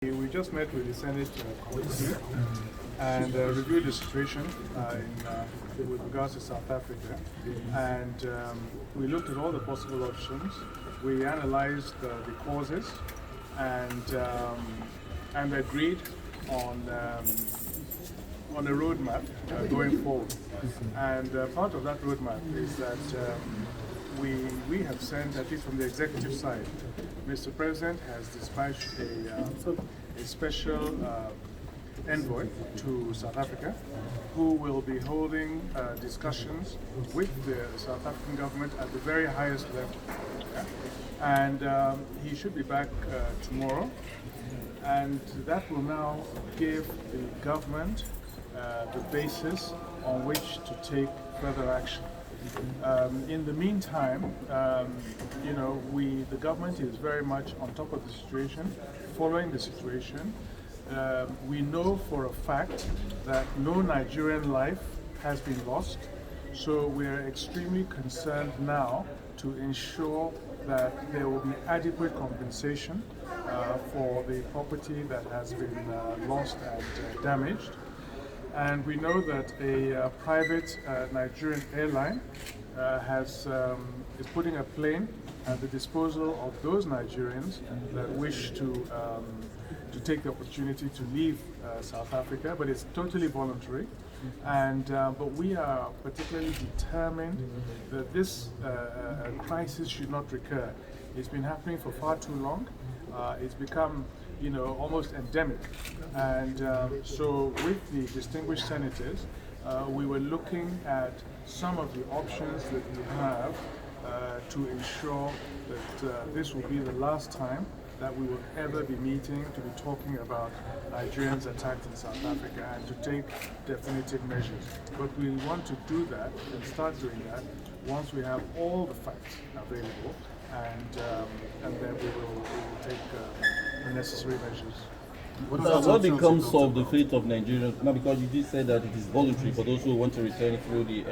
We just met with the Senate Committe and reviewed the situation with regards to South Africa, and we looked at all the possible options. We analyzed the causes and agreed on a roadmap going forward. And part of that roadmap is that we have sent, at least from the executive side, Mr. President has dispatched a special envoy to South Africa who will be holding discussions with the South African government at the very highest level. Yeah? And he should be back tomorrow, and that will now give the government the basis on which to take further action. In the meantime, the government is very much on top of the situation, following the situation. We know for a fact that no Nigerian life has been lost, so we are extremely concerned now to ensure that there will be adequate compensation for the property that has been lost and damaged. And we know that a private Nigerian airline is putting a plane at the disposal of those Nigerians that wish to take the opportunity to leave South Africa, but it's totally voluntary. And but we are particularly determined that this crisis should not recur. It's been happening for far too long. It's become almost endemic. And so with the distinguished senators, we were looking at some of the options that we have to ensure that this will be the last time that we will ever be meeting to be talking about Nigerians attacked in South Africa, and to take definitive measures. But we want to do that and start doing that once we have all the facts available, and then we will take the necessary measures. What becomes of the fate of Nigerians? Now, because you did say that it is voluntary for those who want to return through the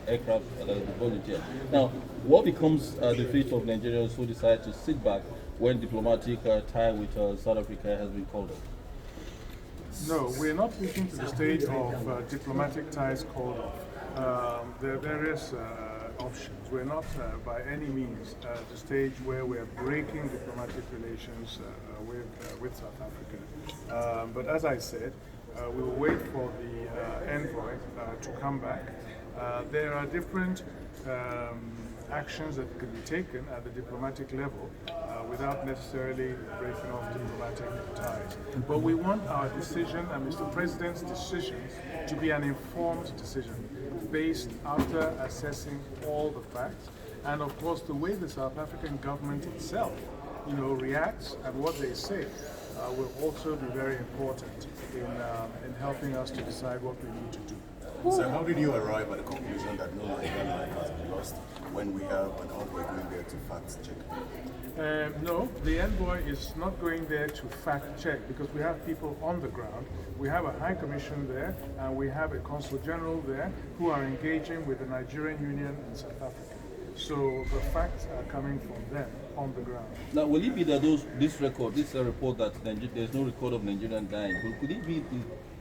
aircraft that is volunteer. Now, what becomes the fate of Nigerians who decide to sit back when diplomatic tie with South Africa has been called off? No, we're not reaching to the stage of diplomatic ties called off. There are various options. We're not by any means at the stage where we're breaking diplomatic relations with South Africa. But as I said, we will wait for the envoy to come back. There are different actions that can be taken at the diplomatic level without necessarily breaking off diplomatic ties. But we want our decision and Mr. President's decisions to be an informed decision based after assessing all the facts, and of course the way the South African government itself reacts and what they say will also be very important in helping us to decide what we need to do. So how did you arrive at the conclusion that no Nigerian life has been lost when we have an envoy going there to fact check? No, the envoy is not going there to fact check, because we have people on the ground. We have a High Commission there, and we have a Consul General there who are engaging with the Nigerian Union in South Africa. So the facts are coming from them on the ground. Now, will it be that this report that there's no record of Nigerian dying, could it be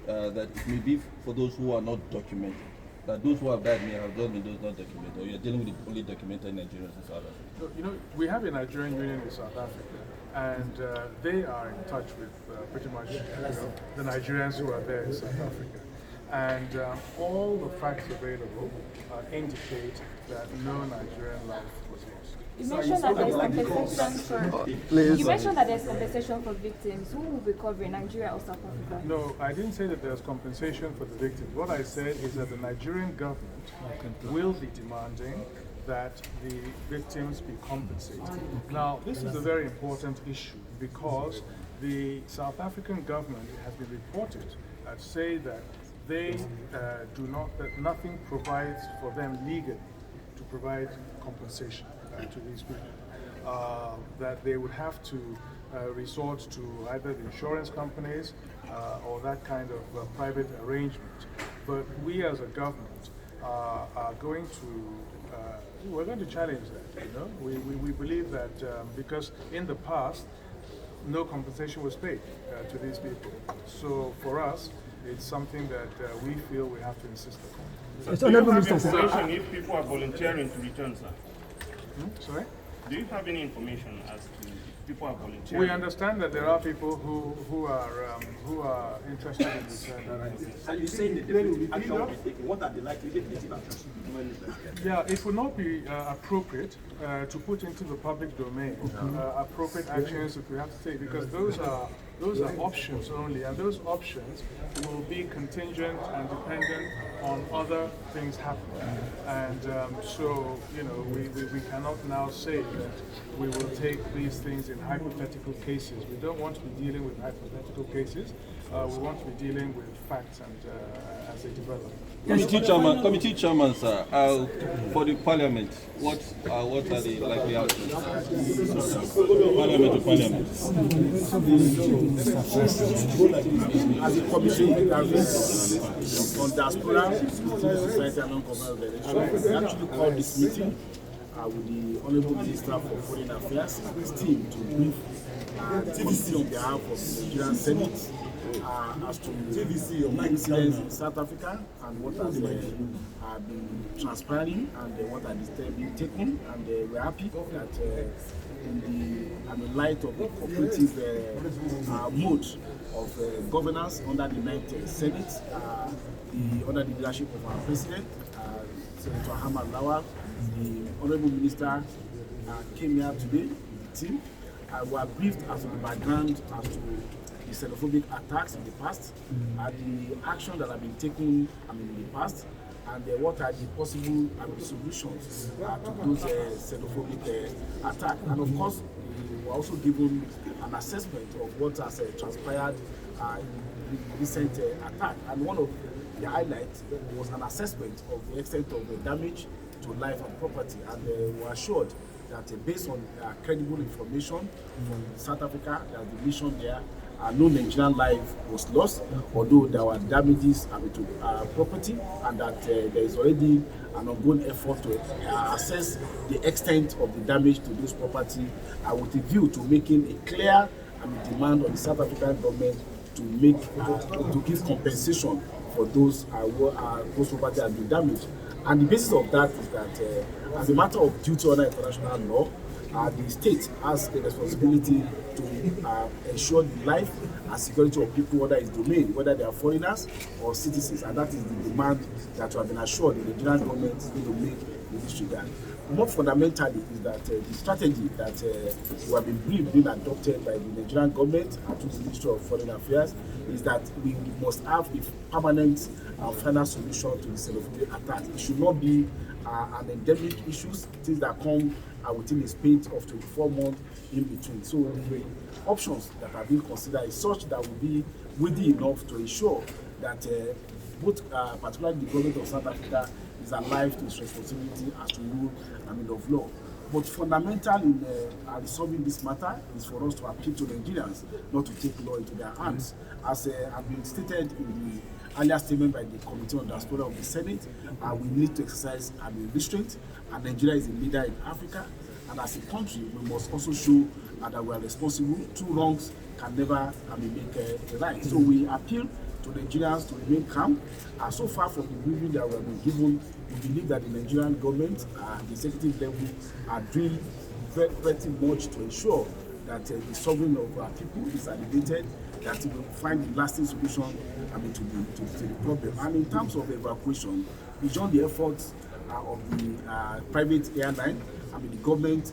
that it may be for those who are not documented? That those who have died may have just been those not documented, or you're dealing with the only documented Nigerians in South Africa? We have a Nigerian Union in South Africa, and they are in touch with pretty much the Nigerians who are there in South Africa. And all the facts available indicate that no Nigerian life was lost. You mentioned that there's compensation for. You mentioned that there's compensation for victims. Who will be covering, Nigeria or South Africa? No, I didn't say that there's compensation for the victims. What I said is that the Nigerian government will be demanding that the victims be compensated. Now, this is a very important issue, because the South African government has been reported to say that they that nothing provides for them legally to provide compensation to these people. That they would have to resort to either the insurance companies or that kind of private arrangement. But we as a government are going to, we're going to challenge that. We believe that because in the past, no compensation was paid to these people. So for us, it's something that we feel we have to insist upon. Do you have information if people are volunteering to return, sir? Sorry? Do you have any information as to if people are volunteering? We understand that there are people who are interested in returning. And you say that the action will be taken. What are the likelihood of action? Yeah, it would not be appropriate to put into the public domain appropriate actions that we have to take, because those are options only, and those options will be contingent and dependent on other things happening. And so, you know, we cannot now say that we will take these things in hypothetical cases. We don't want to be dealing with hypothetical cases. We want to be dealing with facts and as they develop. Committee chairman, sir, for the parliament, what are the likely outcomes? Parliament to parliament. As a commission on Diaspora, Civil Society and non-governmental organizations, we actually called this meeting with the Honorable Minister for Foreign Affairs and his team to brief TVC on behalf of the Nigerian Senate as to incidents in South Africa and what has been transpiring and what are the steps being taken. And we're happy that in the light of the cooperative mode of governance under the Ninth Senate, under the leadership of our President, Senator Ahmad Lawal, the Honorable Minister came here today with the team. We are briefed as to the background as to the xenophobic attacks in the past, the action that have been taken in the past, and what are the possible solutions to those xenophobic attacks. And of course, we were also given an assessment of what has transpired in the recent attack. And one of the highlights was an assessment of the extent of the damage to life and property. And we were assured that based on credible information from South Africa, that the mission there, no Nigerian life was lost, although there were damages to property, and that there is already an ongoing effort to assess the extent of the damage to those property with a view to making a clear demand on the South African government to give compensation for those property that have been damaged. And the basis of that is that as a matter of duty under international law, the state has the responsibility to ensure the life and security of people under its domain, whether they are foreigners or citizens, and that is the demand that we have been assured the Nigerian government is going to make in this regard. More fundamentally is that the strategy that we have been adopted by the Nigerian government and through the Ministry of Foreign Affairs is that we must have a permanent final solution to the xenophobic attack. It should not be an endemic issue, things that come within a space of 24 months in between. So the options that are being considered is such that will be weighty enough to ensure that both, particularly the government of South Africa, is alive to its responsibility as to rule of law. But fundamental in resolving this matter is for us to appeal to Nigerians not to take law into their hands. As has been stated in the earlier statement by the Committee on Diaspora of the Senate, we need to exercise restraint, and Nigeria is a leader in Africa. And as a country, we must also show that we are responsible. Two wrongs can never make a right. So we appeal to Nigerians to remain calm. So far from the briefing that we have been given, we believe that the Nigerian government, the executive level, are doing very, very much to ensure that the sovereignty of our people is alleviated, that we will find a lasting solution to the problem. And in terms of evacuation, beyond the efforts of the private airline, the government